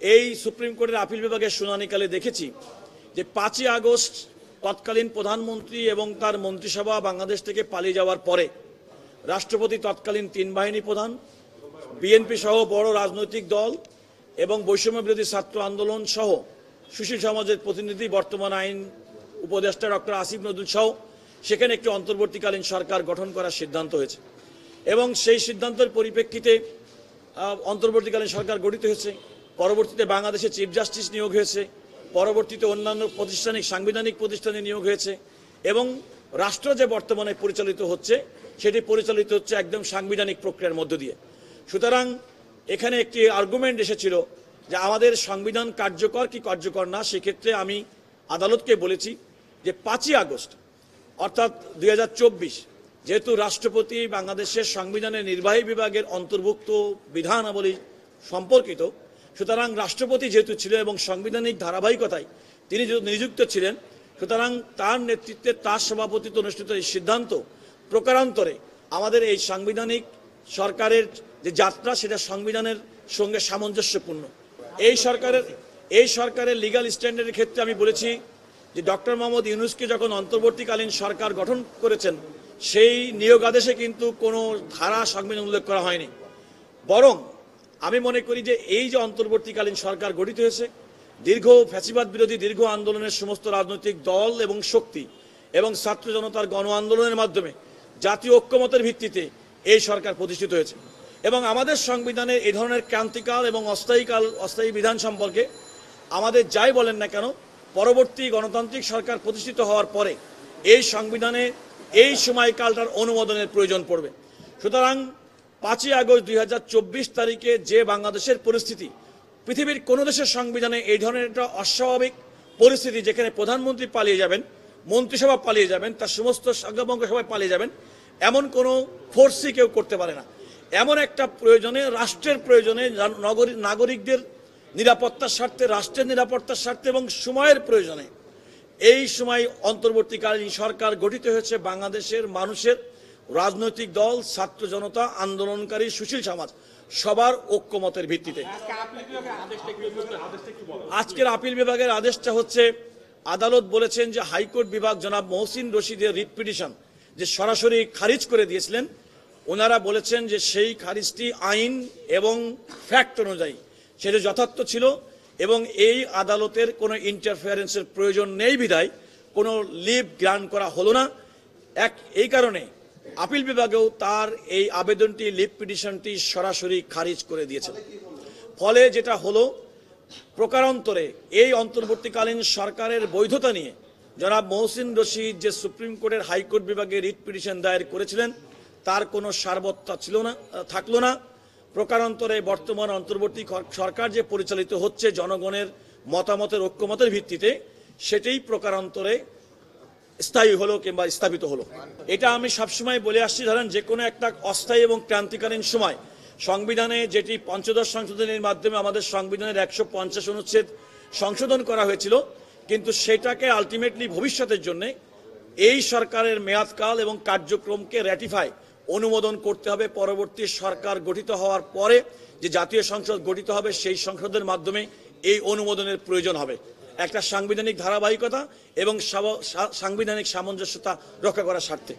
এই সুপ্রিম কোর্টের আপিল বিভাগের শুনানিকালে দেখেছি যে 5ই আগস্ট তৎকালীন প্রধানমন্ত্রী এবং তার মন্ত্রিসভা বাংলাদেশ থেকে পালিয়ে যাওয়ার পরে রাষ্ট্রপতি তৎকালীন 3 বাহিনী প্রধান, বিএনপি সহ বড় রাজনৈতিক দল এবং বৈষম্য বিরোধী ছাত্র আন্দোলন সহ সুশীল সমাজের প্রতিনিধি, বর্তমান আইন উপদেষ্টা ডক্টর আসিফ নজরুল সহ সেখানে একটি অন্তর্বর্তীকালীন সরকার গঠন করার সিদ্ধান্ত হয়েছে এবং সেই সিদ্ধান্তের পরিপ্রেক্ষিতে অন্তর্বর্তীকালীন সরকার গঠিত হয়েছে। পরবর্তীতে বাংলাদেশে চিফ জাস্টিস নিয়োগ হয়েছে, পরবর্তীতে অন্যান্য সাংবিধানিক প্রতিষ্ঠানে নিয়োগ হয়েছে এবং রাষ্ট্র যে বর্তমানে পরিচালিত হচ্ছে সেটি পরিচালিত হচ্ছে একদম সাংবিধানিক প্রক্রিয়ার মধ্য দিয়ে। সুতরাং এখানে একটি আর্গুমেন্ট এসেছিল যে আমাদের সংবিধান কার্যকর কি কার্যকর না। সেক্ষেত্রে আমি আদালতকে বলেছি যে 5ই আগস্ট অর্থাৎ 2024 যেহেতু রাষ্ট্রপতি বাংলাদেশের সংবিধানের নির্বাহী বিভাগের অন্তর্ভুক্ত বিধানাবলী সম্পর্কিত, সুতরাং রাষ্ট্রপতি যেহেতু ছিল এবং সাংবিধানিক ধারাবাহিকতায় তিনি যেহেতু নিযুক্ত ছিলেন, সুতরাং তার নেতৃত্বে তার সভাপতিত্বে অনুষ্ঠিত এই সিদ্ধান্ত প্রকারান্তরে আমাদের এই সাংবিধানিক সরকারের যে যাত্রা সেটা সংবিধানের সঙ্গে সামঞ্জস্যপূর্ণ। এই সরকারের লিগ্যাল স্ট্যান্ডার্ডের ক্ষেত্রে আমি বলেছি যে ডক্টর মোহাম্মদ ইউনূসকে যখন অন্তর্বর্তীকালীন সরকার গঠন করেছেন সেই নিয়োগ আদেশে কিন্তু কোনো ধারা সংবিধান উল্লেখ করা হয়নি, বরং আমি মনে করি যে এই যে অন্তর্বর্তীকালীন সরকার গঠিত হয়েছে দীর্ঘ ফ্যাসিবাদ বিরোধী দীর্ঘ আন্দোলনের সমস্ত রাজনৈতিক দল এবং শক্তি এবং ছাত্র জনতার গণ আন্দোলনের মাধ্যমে জাতীয় ঐক্যমতের ভিত্তিতে এই সরকার প্রতিষ্ঠিত হয়েছে এবং আমাদের সংবিধানে এই ধরনের ক্রান্তিকাল এবং অস্থায়ী বিধান সম্পর্কে আমাদের যাই বলেন না কেন পরবর্তী গণতান্ত্রিক সরকার প্রতিষ্ঠিত হওয়ার পরে এই সংবিধানে এই সময়কালটার অনুমোদনের প্রয়োজন পড়বে। সুতরাং 5ই আগস্ট 2024 তারিখে যে বাংলাদেশের পরিস্থিতি, পৃথিবীর কোনো দেশের সংবিধানে এই ধরনের একটা অস্বাভাবিক পরিস্থিতি যেখানে প্রধানমন্ত্রী পালিয়ে যাবেন, মন্ত্রিসভা পালিয়ে যাবেন, তার সমস্ত সাংবাদিক সবাই পালিয়ে যাবেন, এমন কোনো ফোর্সই কেউ করতে পারে না। এমন একটা প্রয়োজনে, রাষ্ট্রের প্রয়োজনে, নাগরিকদের নিরাপত্তার স্বার্থে, রাষ্ট্রের নিরাপত্তার স্বার্থে এবং সময়ের প্রয়োজনে এই সময় অন্তর্বর্তীকালীন সরকার গঠিত হয়েছে বাংলাদেশের মানুষের রাজনৈতিক দল, ছাত্র জনতা, আন্দোলনকারী, সুশীল সমাজ সবার ঐক্যমতের ভিত্তিতে। আজকের আপিল বিভাগের আদেশটা হচ্ছে আদালত বলেছেন যে হাইকোর্ট বিভাগ জনাব মহসিন রশিদের রিট পিটিশন যে সরাসরি খারিজ করে দিয়েছিলেন, ওনারা বলেছেন যে সেই খারিজটি আইন এবং ফ্যাক্ট অনুযায়ী সেটা যথার্থ ছিল এবং এই আদালতের কোনো ইন্টারফেয়ারেন্সের প্রয়োজন নেই বিধায় কোনো লিভ গ্রান্ট করা হলো না। এই কারণে আপিল বিভাগেও তার এই আবেদনটি, লিভ পিটিশনটি সরাসরি খারিজ করে দিয়েছে। ফলে যেটা হলো প্রকারান্তরে এই অন্তর্বর্তীকালীন সরকারের বৈধতা নিয়ে জনাব মহসিন রশিদ যে সুপ্রিম কোর্টের হাইকোর্ট বিভাগে রিট পিটিশন দায়ের করেছিলেন তার কোনো সারবত্তা থাকলো না। প্রকারান্তরে বর্তমান অন্তর্বর্তী সরকার যে পরিচালিত হচ্ছে জনগণের মতামতের ঐক্যমতের ভিত্তিতে সেটাই প্রকারান্তরে স্থায়ী হলো কিংবা স্থাপিত হলো। এটা আমি সবসময় বলে আসছি, ধরেন যে কোনো একটা অস্থায়ী এবং ক্রান্তিকালীন সময় সংবিধানে যেটি পঞ্চদশ সংশোধনীর মাধ্যমে আমাদের সংবিধানের 150 অনুচ্ছেদ সংশোধন করা হয়েছিল, কিন্তু সেটাকে আলটিমেটলি ভবিষ্যতের জন্য এই সরকারের মেয়াদকাল এবং কার্যক্রমকে র্যাটিফাই অনুমোদন করতে হবে। পরবর্তী সরকার গঠিত হওয়ার পরে যে জাতীয় সংসদ গঠিত হবে সেই সংসদের মাধ্যমে এই অনুমোদনের প্রয়োজন হবে একটা সাংবিধানিক ধারাবাহিকতা এবং সাংবিধানিক সামঞ্জস্যতা রক্ষা করার স্বার্থে।